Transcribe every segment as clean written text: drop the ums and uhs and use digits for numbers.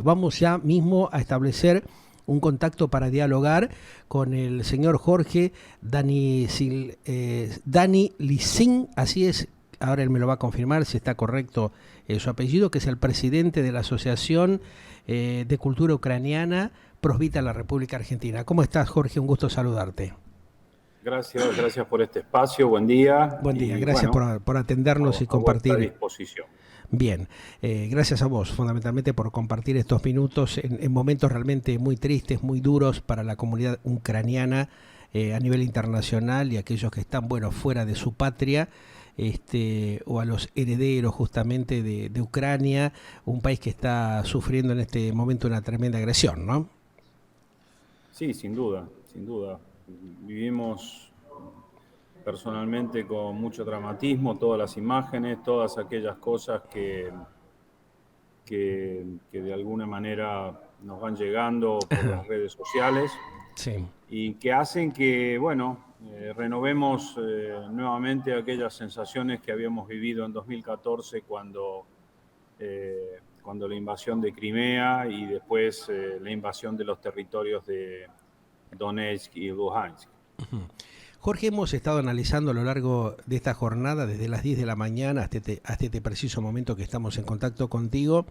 Vamos ya mismo a establecer un contacto para dialogar con el señor Jorge Dani Lissin, así es, ahora él me lo va a confirmar si está correcto su apellido, que es el presidente de la Asociación de Cultura Ucraniana Prosvita en la República Argentina. ¿Cómo estás, Jorge? Un gusto saludarte. Gracias por este espacio, buen día Buen día, y gracias bueno, por atendernos y a vuestra compartir. disposición. Bien, gracias a vos fundamentalmente por compartir estos minutos en momentos realmente muy tristes, muy duros para la comunidad ucraniana a nivel internacional y aquellos que están, bueno, fuera de su patria, o a los herederos justamente de Ucrania, un país que está sufriendo en este momento una tremenda agresión, ¿no? Sí, sin duda, sin duda. Vivimos personalmente con mucho dramatismo todas las imágenes, todas aquellas cosas que de alguna manera nos van llegando por las redes sociales Sí. y que hacen que, bueno, renovemos nuevamente aquellas sensaciones que habíamos vivido en 2014 cuando la invasión de Crimea y después la invasión de los territorios de Donetsk y Luhansk. Jorge, hemos estado analizando a lo largo de esta jornada, desde las 10 de la mañana hasta este preciso momento que estamos en contacto contigo,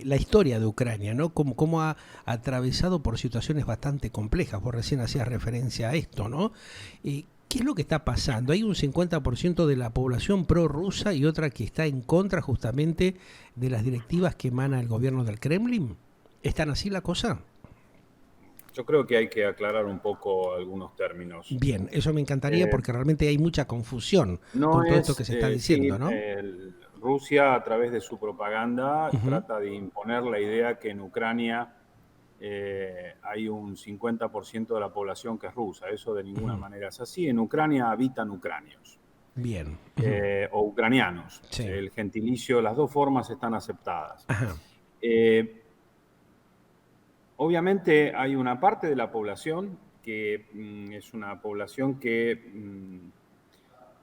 la historia de Ucrania, ¿no? Cómo ha atravesado por situaciones bastante complejas. Vos recién hacías referencia a esto, ¿no? ¿Qué es lo que está pasando? Hay un 50% de la población prorrusa y otra que está en contra justamente de las directivas que emana el gobierno del Kremlin. ¿Están así la cosa? Yo creo que hay que aclarar un poco algunos términos. Bien, eso me encantaría Eh, porque realmente hay mucha confusión no con todo esto que es, se está diciendo, sí, ¿no? Rusia a través de su propaganda Ujú. trata de imponer la idea que en Ucrania hay un 50% de la población que es rusa. Eso de ninguna manera es así. En Ucrania habitan ucranios Bien. Ujú. o ucranianos. Sí. El gentilicio, las dos formas están aceptadas. Ajá. Eh, Obviamente hay una parte de la población que es una población que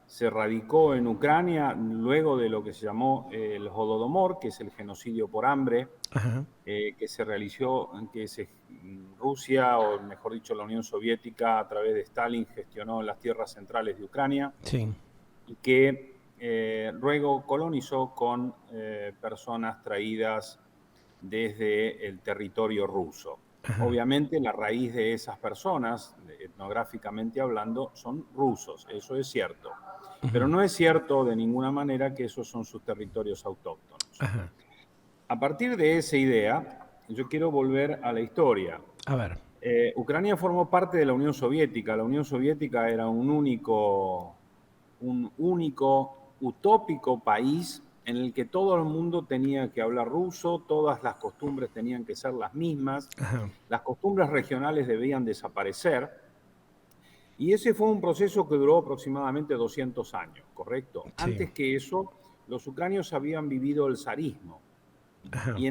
se radicó en Ucrania luego de lo que se llamó el Holodomor, que es el genocidio por hambre, Ajá. que se realizó, Rusia, o mejor dicho la Unión Soviética, a través de Stalin, gestionó en las tierras centrales de Ucrania Sí. y que luego colonizó con personas traídas desde el territorio ruso. Ajá. Obviamente la raíz de esas personas, etnográficamente hablando, son rusos, eso es cierto. Pero Ujú. no es cierto de ninguna manera que esos son sus territorios autóctonos. Ajá. A partir de esa idea, yo quiero volver a la historia. A ver. Ucrania formó parte de la Unión Soviética. La Unión Soviética era un único utópico país en el que todo el mundo tenía que hablar ruso, todas las costumbres tenían que ser las mismas, Ajá. las costumbres regionales debían desaparecer, y ese fue un proceso que duró aproximadamente 200 años, ¿correcto? Sí. Antes que eso, los ucranios habían vivido el zarismo, Ajá. y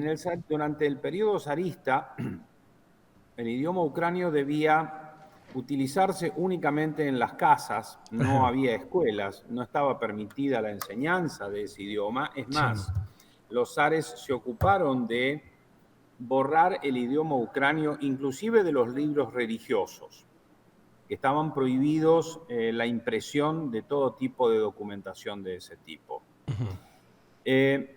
durante el periodo zarista, el idioma ucranio debía utilizarse únicamente en las casas, no Ajá. había escuelas, no estaba permitida la enseñanza de ese idioma. Es Sí. más, los zares se ocuparon de borrar el idioma ucranio, inclusive de los libros religiosos, que estaban prohibidos la impresión de todo tipo de documentación de ese tipo. Ujú. Eh,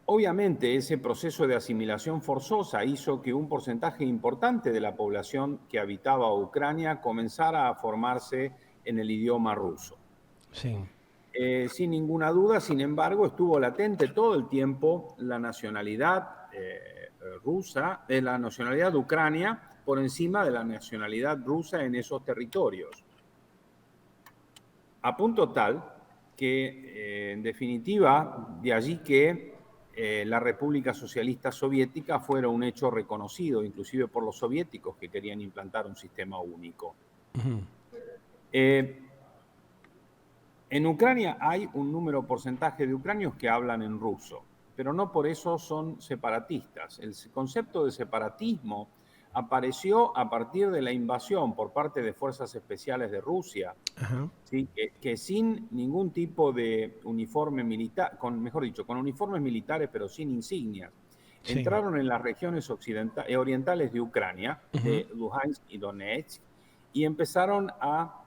Obviamente, ese proceso de asimilación forzosa hizo que un porcentaje importante de la población que habitaba Ucrania comenzara a formarse en el idioma ruso. Sí. Sin ninguna duda, sin embargo, estuvo latente todo el tiempo la nacionalidad rusa, la nacionalidad de Ucrania por encima de la nacionalidad rusa en esos territorios. A punto tal que, en definitiva, de allí que la República Socialista Soviética fuera un hecho reconocido, inclusive por los soviéticos que querían implantar un sistema único. Ujú. Eh, en Ucrania hay un número porcentaje de ucranios que hablan en ruso, pero no por eso son separatistas. El concepto de separatismo apareció a partir de la invasión por parte de fuerzas especiales de Rusia, Ajá. ¿sí? Que sin ningún tipo de uniforme militar, mejor dicho, con uniformes militares pero sin insignias, Sí. entraron en las regiones orientales de Ucrania, Ujú. de Luhansk y Donetsk, y empezaron a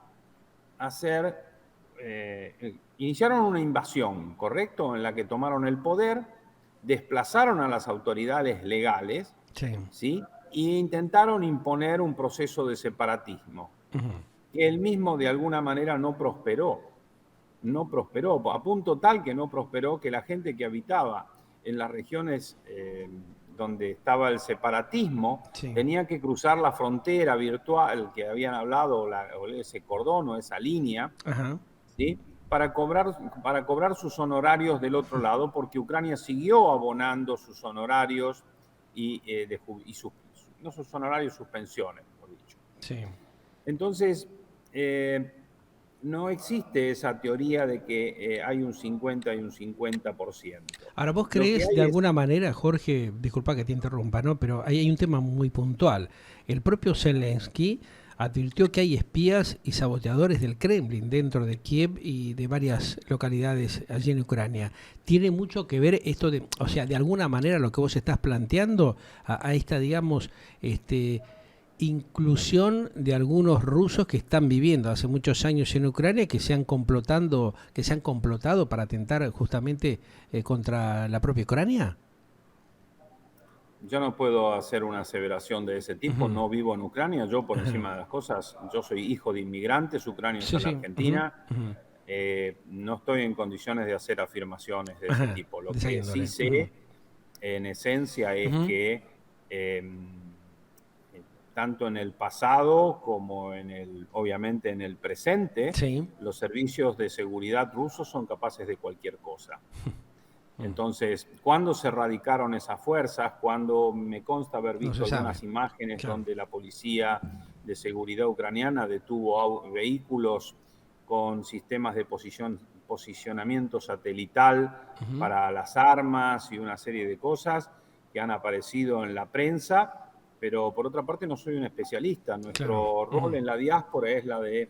hacer, iniciaron una invasión, ¿correcto? En la que tomaron el poder, desplazaron a las autoridades legales, Sí. ¿sí? Y intentaron imponer un proceso de separatismo, Ujú. que él mismo de alguna manera no prosperó, a punto tal que no prosperó que la gente que habitaba en las regiones donde estaba el separatismo Sí. tenía que cruzar la frontera virtual que habían hablado, o ese cordón o esa línea, Ajá. ¿sí? Para cobrar sus honorarios del otro lado, porque Ucrania siguió abonando sus honorarios y no sus honorarios, sus pensiones, mejor dicho. Sí. Entonces, no existe esa teoría de que hay un 50 y un 50%. Ahora, ¿vos Lo que creés de hay es, alguna manera, Jorge, disculpa que te interrumpa, ¿no? Pero hay un tema muy puntual. El propio Zelensky advirtió que hay espías y saboteadores del Kremlin dentro de Kiev y de varias localidades allí en Ucrania. ¿Tiene mucho que ver esto de, o sea, de alguna manera lo que vos estás planteando a esta, digamos, inclusión de algunos rusos que están viviendo hace muchos años en Ucrania que se han complotado para atentar justamente contra la propia Ucrania? yo no puedo hacer una aseveración de ese tipo, Ujú. no vivo en Ucrania, yo por Ajá. encima de las cosas, yo soy hijo de inmigrantes ucranios Sí, a la sí. Ujú, Argentina, ujú. no estoy en condiciones de hacer afirmaciones de ese Ajá, tipo. Lo de esa que sí índole. Ujú, sé, en esencia, es ujú. que tanto en el pasado como obviamente en el presente, Sí. los servicios de seguridad rusos son capaces de cualquier cosa. Mm. Entonces, ¿cuándo se radicaron esas fuerzas? Cuando me consta haber No se visto sabe. algunas imágenes Claro. donde la policía de seguridad ucraniana detuvo vehículos con sistemas de posicionamiento satelital Ujú. para las armas y una serie de cosas que han aparecido en la prensa, pero por otra parte no soy un especialista. Claro. Nuestro rol Ujú. en la diáspora es la de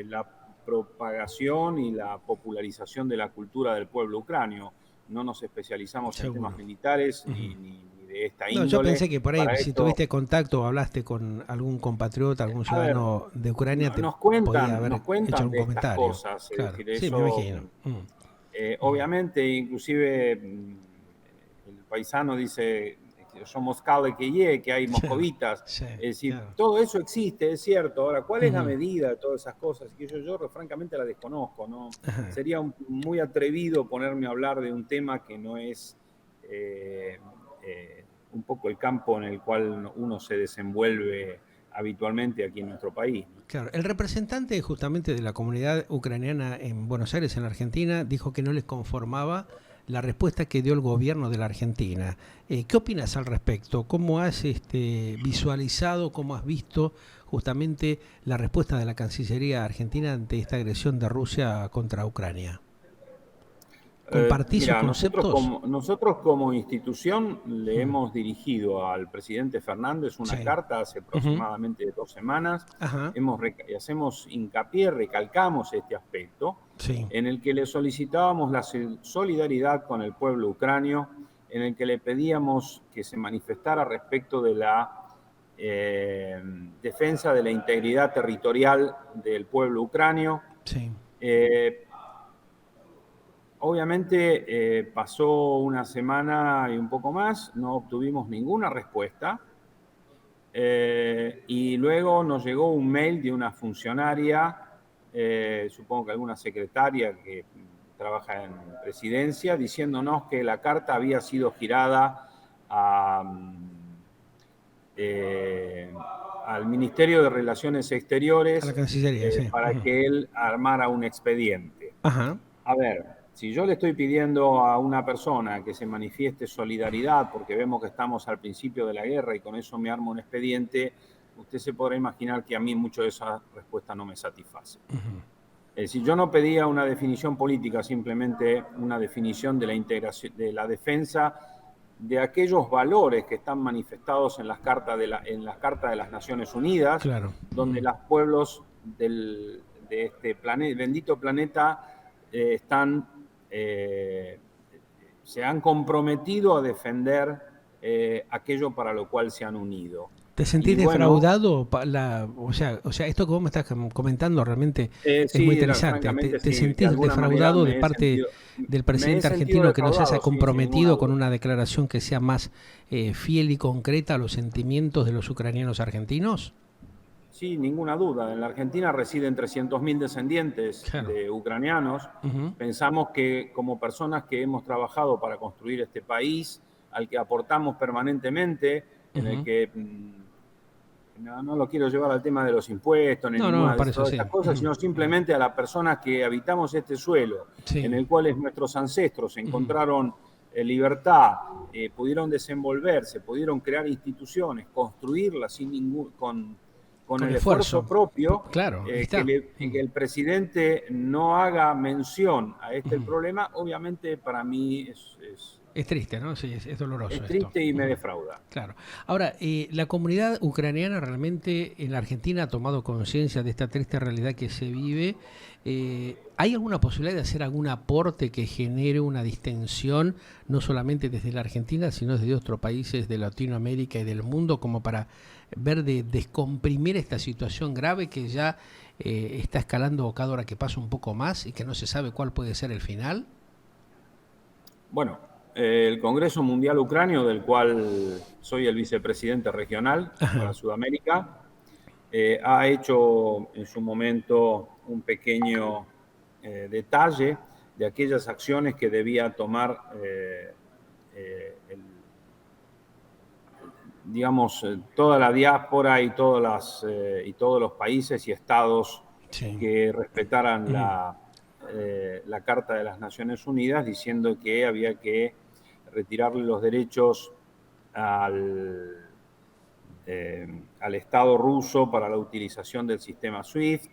la propagación y la popularización de la cultura del pueblo ucranio. No nos especializamos en temas Seguro. militares Ujú. ni de esta No, yo índole. pensé que por ahí, Para si esto, tuviste contacto o hablaste con algún compatriota, algún a ver, ciudadano de Ucrania, te nos podía cuentan, haber nos hecho cuentan algún de estas comentario. cosas, es Claro, decir, sí, me eso, imagino. Mm. obviamente, inclusive el paisano dice que somos cale que ye, que hay Claro, moscovitas, sí, es decir, claro. todo eso existe, es cierto. Ahora, ¿cuál es la Ujú. medida de todas esas cosas? Que yo francamente la desconozco, ¿no? Ajá. Sería muy atrevido ponerme a hablar de un tema que no es eh, un poco el campo en el cual uno se desenvuelve habitualmente aquí en nuestro país, ¿no? Claro, el representante justamente de la comunidad ucraniana en Buenos Aires, en la Argentina, dijo que no les conformaba la respuesta que dio el gobierno de la Argentina. ¿Qué opinas al respecto? ¿Cómo has visualizado, cómo has visto justamente la respuesta de la Cancillería argentina ante esta agresión de Rusia contra Ucrania? ¿Compartís sus Mira, conceptos? nosotros como institución le Mm. hemos dirigido al presidente Fernández Sí. una carta hace Ujú. aproximadamente 2 semanas. Ajá. Hacemos hincapié, recalcamos este aspecto, Sí. en el que le solicitábamos la solidaridad con el pueblo ucranio, en el que le pedíamos que se manifestara respecto de la eh, defensa de la integridad territorial del pueblo ucranio. Sí. Eh, Obviamente pasó una semana y un poco más, no obtuvimos ninguna respuesta y luego nos llegó un mail de una funcionaria, supongo que alguna secretaria que trabaja en presidencia, diciéndonos que la carta había sido girada a, eh, al Ministerio de Relaciones A la Exteriores Cancillería, sí. para Ujú. que él armara un expediente. Ajá. A ver, si yo le estoy pidiendo a una persona que se manifieste solidaridad porque vemos que estamos al principio de la guerra y con eso me armo un expediente, usted se podrá imaginar que a mí mucho de esa respuesta no me satisface. Ujú. Es decir, yo no pedía una definición política, simplemente una definición de la integración, de la defensa de aquellos valores que están manifestados en las cartas en las cartas de las Naciones Unidas, Claro. donde Ujú. los pueblos de este bendito planeta están, se han comprometido a defender aquello para lo cual se han unido. ¿Te sentís Y bueno, defraudado? O sea, esto que vos me estás comentando realmente es muy sí, interesante. ¿Te, francamente te sí, de sentís alguna manera defraudado de parte del me he presidente sentido argentino que no se haya defraudado, sí, sin ninguna comprometido con duda. una declaración que sea más fiel y concreta a los sentimientos de los ucranianos argentinos? Sí, ninguna duda. En la Argentina residen 300.000 descendientes Claro. de ucranianos. Ujú, Pensamos que como personas que hemos trabajado para construir este país, al que aportamos permanentemente, en el ujú. que no lo quiero llevar al tema de los impuestos ni No, no, ninguna de para eso todas sí. estas cosas, Ujú, sino simplemente a las personas que habitamos este suelo, en sí. el cual nuestros ancestros Ujú. encontraron libertad, pudieron desenvolverse, pudieron crear instituciones, construirlas sin con Con el esfuerzo esfuerzo. propio, Claro, ahí está. que el presidente no haga mención a este el Ujú. problema, obviamente para mí Es triste, ¿no? Sí, es doloroso es esto. triste y me Ujú. defrauda. Claro. Ahora, la comunidad ucraniana realmente en la Argentina ha tomado conciencia de esta triste realidad que se vive. ¿Hay alguna posibilidad de hacer algún aporte que genere una distensión, no solamente desde la Argentina, sino desde otros países de Latinoamérica y del mundo, como para ver de descomprimir esta situación grave que ya está escalando cada hora que pasa un poco más y que no se sabe cuál puede ser el final? Bueno, el Congreso Mundial Ucranio, del cual soy el vicepresidente regional para Ajá. Sudamérica, ha hecho en su momento un pequeño detalle de aquellas acciones que debía tomar, digamos, toda la diáspora y todos los países y estados Sí. que respetaran Ujú. la Carta de las Naciones Unidas, diciendo que había que retirarle los derechos al, al Estado ruso para la utilización del sistema SWIFT,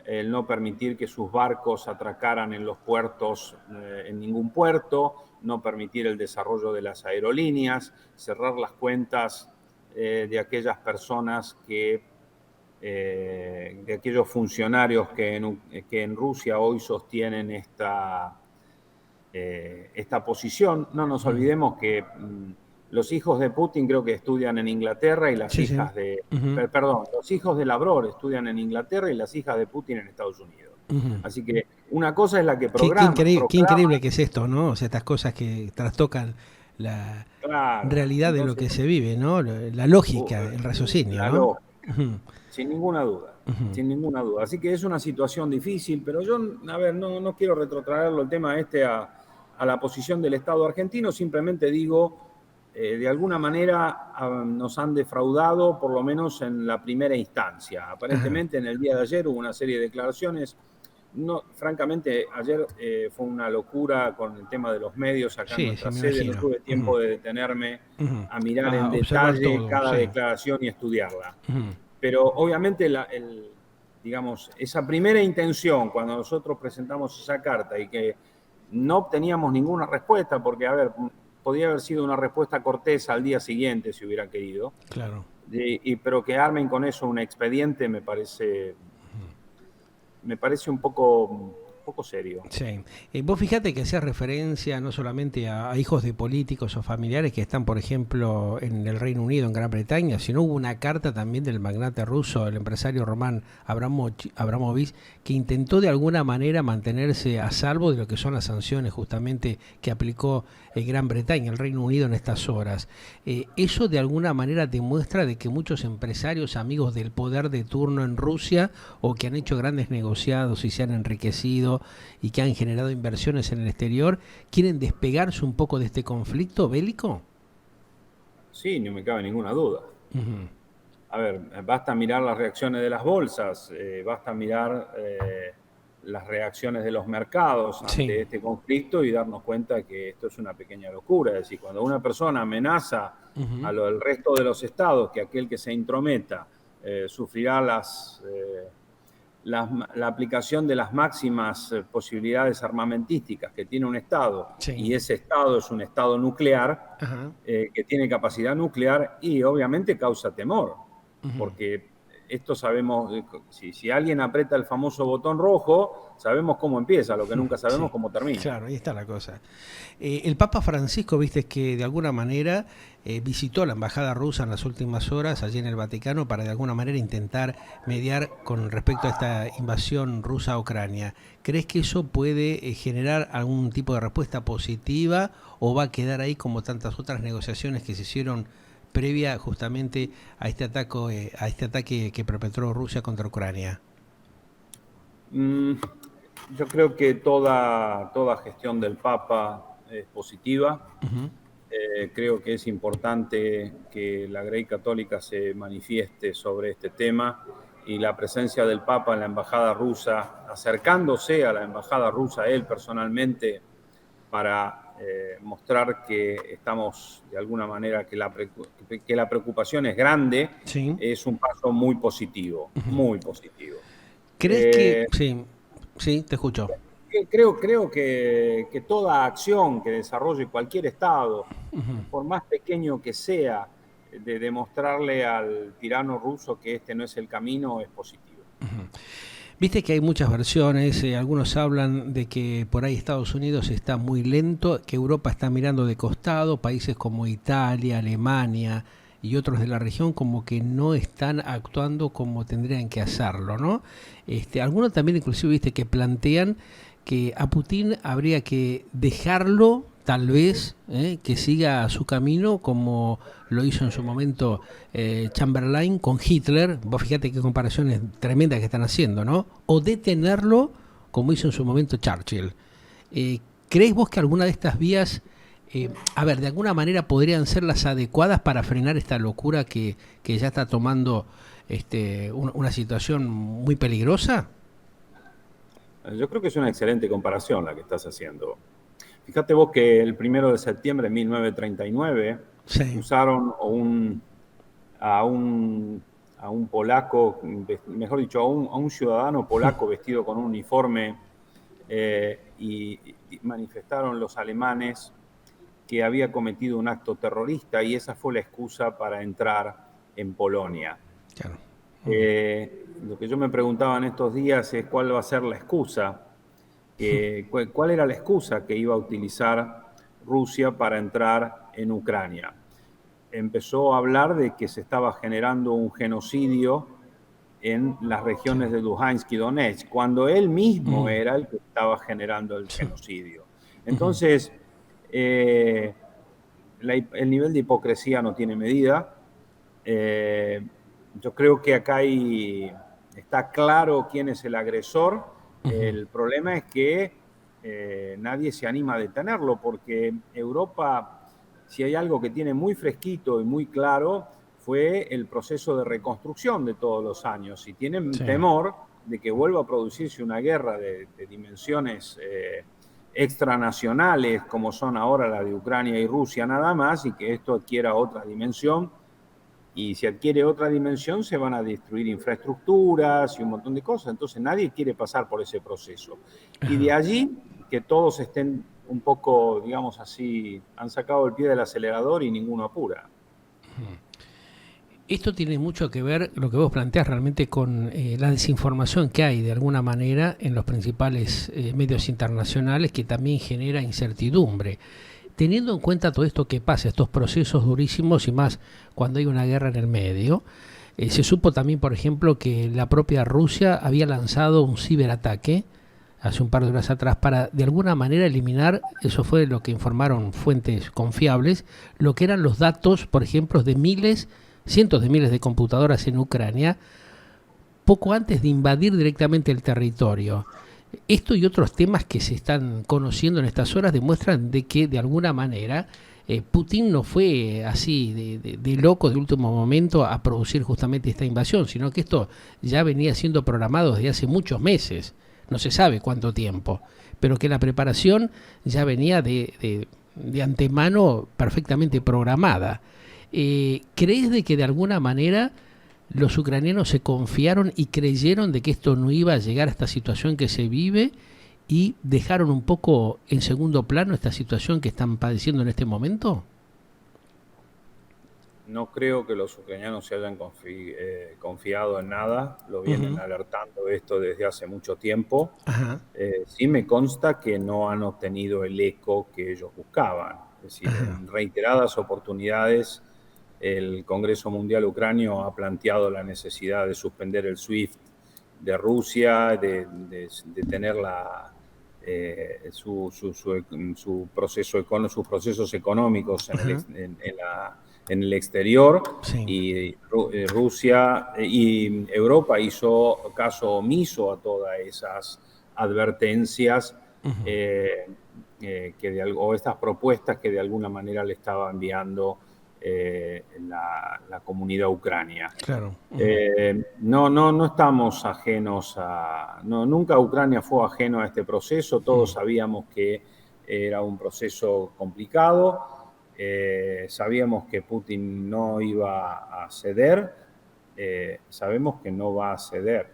el no permitir que sus barcos atracaran en los puertos, en ningún puerto, no permitir el desarrollo de las aerolíneas, cerrar las cuentas de aquellas personas de aquellos funcionarios que en Rusia hoy sostienen esta posición. No nos Ujú. olvidemos que los hijos de Putin creo que estudian en Inglaterra y las Sí, sí. hijas de, Ujú. perdón, los hijos de Lavrov estudian en Inglaterra y las hijas de Putin en Estados Unidos. Ujú. Así que una cosa es la que Qué proclama, increíble que es esto, ¿no? O sea, estas cosas que trastocan la claro, realidad de lo entonces que se vive, ¿no? La lógica, el raciocinio, la ¿no? lógica, Ujú, sin ninguna duda, ujú. sin ninguna duda. Así que es una situación difícil, pero yo, a ver, no quiero retrotraerlo el tema este a la posición del Estado argentino, simplemente digo, de alguna manera nos han defraudado, por lo menos en la primera instancia. Ajá. Aparentemente en el día de ayer hubo una serie de declaraciones. No, francamente, ayer fue una locura con el tema de los medios acá en Sí, sí, nuestra me sede. No imagino. tuve Ujú, tiempo de detenerme ujú. a mirar en A observar detalle todo, cada sí. declaración y estudiarla. Ujú, Pero obviamente digamos, esa primera intención cuando nosotros presentamos esa carta y que no obteníamos ninguna respuesta, porque, a ver, podía haber sido una respuesta cortés al día siguiente si hubiera querido, claro. pero que armen con eso un expediente me parece un poco serio. Sí. Vos fíjate que hacía referencia no solamente a hijos de políticos o familiares que están, por ejemplo, en el Reino Unido, en Gran Bretaña, sino hubo una carta también del magnate ruso, el empresario Roman Abramovich, que intentó de alguna manera mantenerse a salvo de lo que son las sanciones justamente que aplicó Gran Bretaña, el Reino Unido en estas horas. Eso de alguna manera demuestra de que muchos empresarios, amigos del poder de turno en Rusia, o que han hecho grandes negociados y se han enriquecido y que han generado inversiones en el exterior, quieren despegarse un poco de este conflicto bélico. Sí, no me cabe ninguna duda. Ujú. A ver, basta mirar las reacciones de las bolsas, basta mirar las reacciones de los mercados Sí. ante este conflicto y darnos cuenta que esto es una pequeña locura. Es decir, cuando una persona amenaza Ujú. al resto de los estados que aquel que se intrometa sufrirá la aplicación de las máximas posibilidades armamentísticas que tiene un estado, Sí. y ese estado es un estado nuclear, Ajá. que tiene capacidad nuclear y obviamente causa temor Ujú. porque esto sabemos, si alguien aprieta el famoso botón rojo, sabemos cómo empieza, lo que nunca sabemos cómo termina. Claro, ahí está la cosa. El Papa Francisco, viste que de alguna manera visitó la embajada rusa en las últimas horas allí en el Vaticano para de alguna manera intentar mediar con respecto a esta invasión rusa a Ucrania. ¿Crees que eso puede generar algún tipo de respuesta positiva o va a quedar ahí como tantas otras negociaciones que se hicieron previa justamente a este ataque que perpetró Rusia contra Ucrania? Yo creo que toda gestión del Papa es positiva. Uh-huh. Creo que es importante que la Grey Católica se manifieste sobre este tema y la presencia del Papa en la embajada rusa, acercándose a la embajada rusa él personalmente para mostrar que estamos de alguna manera, que la preocupación es grande, Sí. es un paso muy positivo, muy positivo. ¿Crees que...? Sí, te escucho. Creo que toda acción que desarrolle cualquier Estado, por más pequeño que sea, de demostrarle al tirano ruso que este no es el camino, es positivo. Viste que hay muchas versiones, algunos hablan de que por ahí Estados Unidos está muy lento, que Europa está mirando de costado, países como Italia, Alemania y otros de la región como que no están actuando como tendrían que hacerlo, ¿no? Algunos también inclusive viste que plantean que a Putin habría que dejarlo, tal vez, que siga su camino como lo hizo en su momento Chamberlain con Hitler. Vos fíjate qué comparaciones tremendas que están haciendo, ¿no? O detenerlo como hizo en su momento Churchill. ¿Crees vos que alguna de estas vías, de alguna manera podrían ser las adecuadas para frenar esta locura que ya está tomando una situación muy peligrosa? Yo creo que es una excelente comparación la que estás haciendo. Fíjate vos que el 1 de septiembre de 1939 sí. usaron a un polaco, mejor dicho, a un ciudadano polaco vestido con un uniforme y manifestaron los alemanes que había cometido un acto terrorista y esa fue la excusa para entrar en Polonia. Claro. Lo que yo me preguntaba en estos días es cuál va a ser la excusa, cuál era la excusa que iba a utilizar Rusia para entrar en Ucrania. Empezó a hablar de que se estaba generando un genocidio en las regiones de Luhansk y Donetsk, cuando él mismo era el que estaba generando el genocidio. Entonces, el nivel de hipocresía no tiene medida. Yo creo que acá está claro quién es el agresor. El problema es que nadie se anima a detenerlo, porque Europa, si hay algo que tiene muy fresquito y muy claro, fue el proceso de reconstrucción de todos los años. Y tienen temor de que vuelva a producirse una guerra de dimensiones extranacionales, como son ahora la de Ucrania y Rusia nada más, y que esto adquiera otra dimensión. Y si adquiere otra dimensión, se van a destruir infraestructuras y un montón de cosas. Entonces nadie quiere pasar por ese proceso. Y de allí que todos estén un poco, digamos así, han sacado el pie del acelerador y ninguno apura. Esto tiene mucho que ver, lo que vos planteás realmente, con la desinformación que hay de alguna manera en los principales medios internacionales, que también genera incertidumbre. Teniendo en cuenta todo esto que pasa, estos procesos durísimos y más cuando hay una guerra en el medio, se supo también, por ejemplo, que la propia Rusia había lanzado un ciberataque hace un par de horas atrás para de alguna manera eliminar, eso fue lo que informaron fuentes confiables, lo que eran los datos, por ejemplo, de cientos de miles de computadoras en Ucrania, poco antes de invadir directamente el territorio. Esto y otros temas que se están conociendo en estas horas demuestran de que de alguna manera Putin no fue así de loco de último momento a producir justamente esta invasión, sino que esto ya venía siendo programado desde hace muchos meses, no se sabe cuánto tiempo, pero que la preparación ya venía de antemano perfectamente programada. ¿Crees de que de alguna manera los ucranianos se confiaron y creyeron de que esto no iba a llegar a esta situación que se vive y dejaron un poco en segundo plano esta situación que están padeciendo en este momento? no creo que los ucranianos se hayan confiado en nada, lo vienen alertando esto desde hace mucho tiempo. Ajá. Sí me consta que no han obtenido el eco que ellos buscaban. Es decir, Ajá. en reiteradas oportunidades el Congreso Mundial Ucranio ha planteado la necesidad de suspender el SWIFT de Rusia, de tener sus procesos económicos en el exterior, Sí. y Rusia y Europa hizo caso omiso a todas esas advertencias o estas propuestas que de alguna manera le estaba enviando la comunidad ucrania. Claro. No estamos ajenos nunca Ucrania fue ajeno a este proceso, todos sabíamos que era un proceso complicado, sabíamos que Putin no iba a ceder, sabemos que no va a ceder,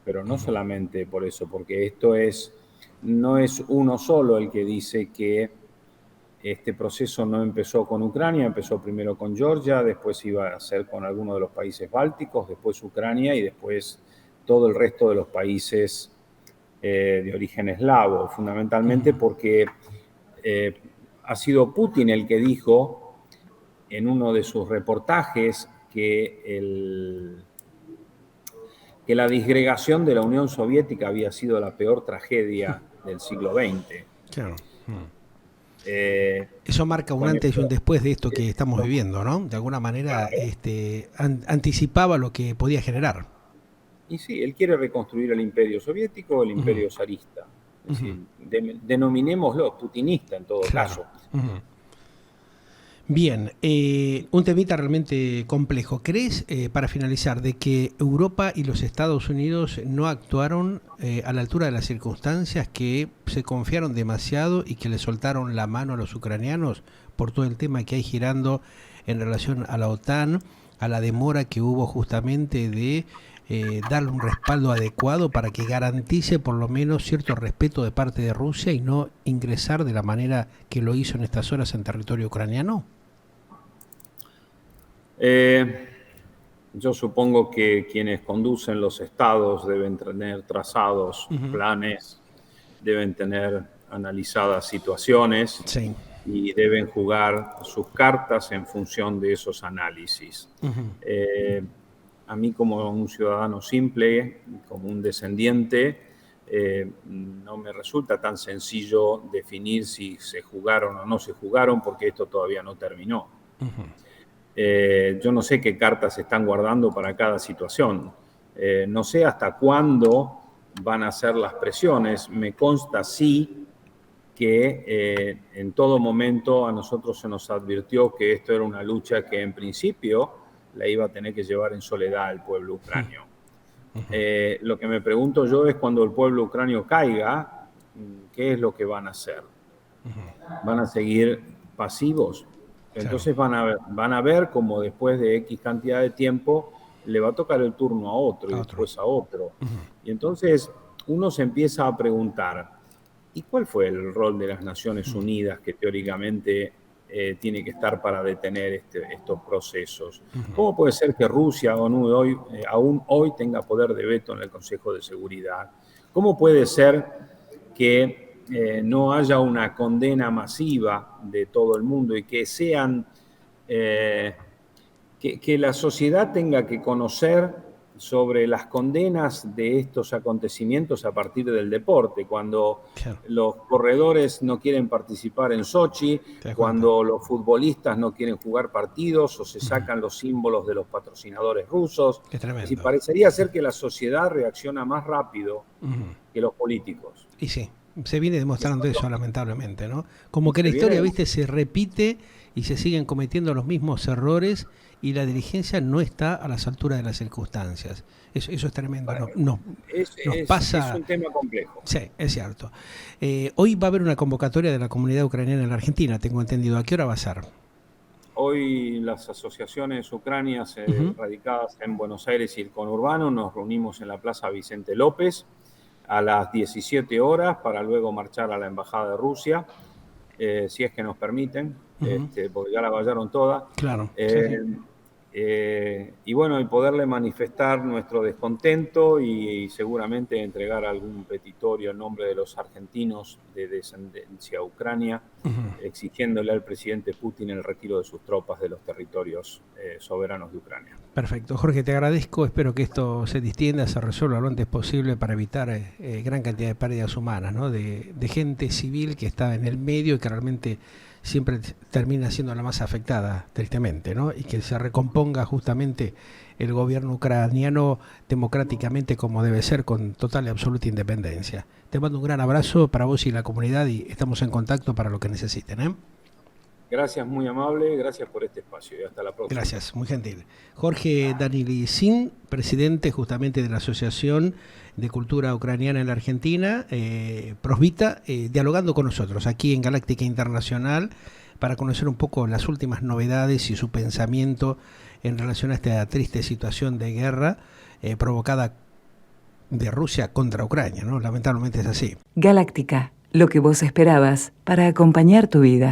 pero no solamente por eso, porque no es uno solo el que dice que este proceso no empezó con Ucrania, empezó primero con Georgia, después iba a ser con algunos de los países bálticos, después Ucrania y después todo el resto de los países de origen eslavo, fundamentalmente porque ha sido Putin el que dijo en uno de sus reportajes que la disgregación de la Unión Soviética había sido la peor tragedia del siglo XX. Claro. Eso marca un antes y un después de esto que estamos viviendo, ¿no? De alguna manera anticipaba lo que podía generar. Y sí, él quiere reconstruir el imperio soviético, el imperio zarista. Es decir, denominémoslo putinista en todo caso. Bien, un temita realmente complejo. ¿Crees, para finalizar, de que Europa y los Estados Unidos no actuaron a la altura de las circunstancias, que se confiaron demasiado y que le soltaron la mano a los ucranianos por todo el tema que hay girando en relación a la OTAN, a la demora que hubo justamente de darle un respaldo adecuado para que garantice por lo menos cierto respeto de parte de Rusia y no ingresar de la manera que lo hizo en estas horas en territorio ucraniano? Yo supongo que quienes conducen los estados deben tener trazados planes, deben tener analizadas situaciones, Sí. y deben jugar sus cartas en función de esos análisis. A mí, como un ciudadano simple, como un descendiente, no me resulta tan sencillo definir si se jugaron o no se jugaron, porque esto todavía no terminó. Yo no sé qué cartas se están guardando para cada situación. No sé hasta cuándo van a ser las presiones. Me consta, sí, que en todo momento a nosotros se nos advirtió que esto era una lucha que en principio la iba a tener que llevar en soledad el pueblo ucranio. Lo que me pregunto yo es, cuando el pueblo ucranio caiga, ¿qué es lo que van a hacer? ¿Van a seguir pasivos? Entonces van a ver cómo después de X cantidad de tiempo le va a tocar el turno a otro y después a otro. Y entonces uno se empieza a preguntar, ¿y cuál fue el rol de las Naciones Unidas, que teóricamente tiene que estar para detener estos procesos? ¿Cómo puede ser que Rusia aún hoy tenga poder de veto en el Consejo de Seguridad? ¿Cómo puede ser que no haya una condena masiva de todo el mundo y que que la sociedad tenga que conocer sobre las condenas de estos acontecimientos a partir del deporte, cuando los corredores no quieren participar en Sochi, cuando los futbolistas no quieren jugar partidos o se sacan los símbolos de los patrocinadores rusos? Es tremendo. Y parecería ser que la sociedad reacciona más rápido que los políticos. Y sí, se viene demostrando eso, lamentablemente, ¿no? Como que la historia, viste, se repite y se siguen cometiendo los mismos errores y la dirigencia no está a las alturas de las circunstancias. Eso es tremendo. Nos pasa... Es un tema complejo. Sí, es cierto. Hoy va a haber una convocatoria de la comunidad ucraniana en la Argentina, tengo entendido. ¿A qué hora va a ser? Hoy las asociaciones ucranias radicadas en Buenos Aires y el conurbano nos reunimos en la Plaza Vicente López a las 17 horas para luego marchar a la Embajada de Rusia, si es que nos permiten, porque ya la vallaron toda. Claro. Y bueno, y poderle manifestar nuestro descontento y seguramente entregar algún petitorio en nombre de los argentinos de descendencia a Ucrania, exigiéndole al presidente Putin el retiro de sus tropas de los territorios soberanos de Ucrania. Perfecto. Jorge, te agradezco. Espero que esto se distienda, se resuelva lo antes posible para evitar gran cantidad de pérdidas humanas, ¿no? De gente civil que está en el medio y que realmente siempre termina siendo la más afectada, tristemente, ¿no? Y que se recomponga justamente el gobierno ucraniano democráticamente como debe ser, con total y absoluta independencia. Te mando un gran abrazo para vos y la comunidad y estamos en contacto para lo que necesiten, ¿eh? Gracias, muy amable, gracias por este espacio y hasta la próxima. Gracias, muy gentil. Jorge Danilysin, presidente justamente de la Asociación de Cultura Ucraniana en la Argentina, Prosvita, dialogando con nosotros aquí en Galáctica Internacional para conocer un poco las últimas novedades y su pensamiento en relación a esta triste situación de guerra provocada de Rusia contra Ucrania, ¿no? Lamentablemente es así. Galáctica, lo que vos esperabas para acompañar tu vida.